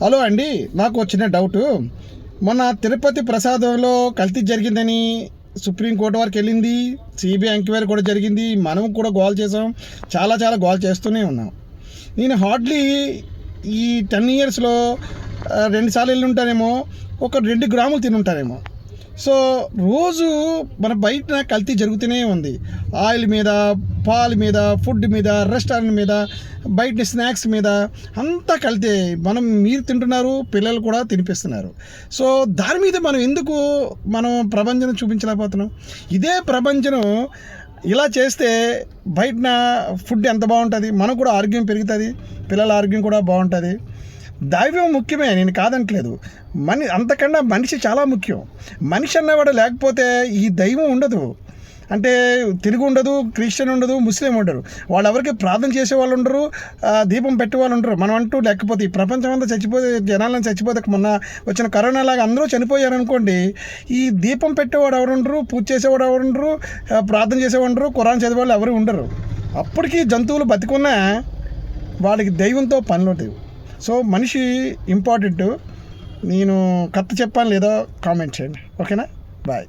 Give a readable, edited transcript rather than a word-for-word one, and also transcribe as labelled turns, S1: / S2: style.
S1: Hello అండి, నాకు వచ్చిన డౌటు. మొన్న తిరుపతి ప్రసాదంలో కల్తీ జరిగిందని సుప్రీంకోర్టు వరకు వెళ్ళింది. సిబిఐ ఎంక్వైరీ కూడా జరిగింది. మనం కూడా గోల్ చేసాం. చాలా గోల్ చేస్తూనే ఉన్నాం. నేను హార్డ్లీ ఈ 10 ఇయర్స్లో 2 సార్లు వెళ్ళి ఉంటానేమో, ఒక 2 గ్రాములు తిని ఉంటానేమో. సో రోజు మన బయట కల్తీ జరుగుతూనే ఉంది. ఆయిల్ మీద, పాల మీద, ఫుడ్ మీద, రెస్టారెంట్ మీద, బయట స్నాక్స్ మీద అంతా కల్తీ. మీరు తింటున్నారు, పిల్లలు కూడా తినిపిస్తున్నారు. సో దాని మీద మనం ప్రభంజనం చూపించలేకపోతున్నాం. ఇదే ప్రభంజనం ఇలా చేస్తే బయట ఫుడ్ ఎంత బాగుంటుంది, మనకు కూడా ఆరోగ్యం పెరుగుతుంది, పిల్లల ఆరోగ్యం కూడా బాగుంటుంది. దైవం ముఖ్యమే, నేను కాదంటలేదు. అంతకన్నా మనిషి చాలా ముఖ్యం. మనిషి అన్నవాడు లేకపోతే ఈ దైవం ఉండదు. అంటే తెలుగు ఉండదు, క్రిస్టియన్ ఉండదు, ముస్లిం ఉండరు. వాళ్ళు ఎవరికి ప్రార్థన చేసేవాళ్ళు ఉండరు, దీపం పెట్టేవాళ్ళు ఉండరు. మనం అంటూ లేకపోతే ఈ ప్రపంచం అంతా చచ్చిపోతే, జనాలను చచ్చిపోతే, మొన్న వచ్చిన కరోనా లాగా అందరూ చనిపోయారు అనుకోండి, ఈ దీపం పెట్టేవాడు ఎవరు ఉండరు, పూజ చేసేవాడు ఎవరు ఉండరు, ప్రార్థన చేసేవాడు ఉండరు, ఖురాన్ చదివేవాళ్ళు ఎవరు ఉండరు. అప్పటికి జంతువులు బతికున్నా వాళ్ళకి దైవంతో పనులు ఉంటాయి. సో మనిషి ఇంపార్టెంట్. నేను కథ చెప్పాను లేదో కామెంట్ చేయండి. ఓకేనా? బాయ్.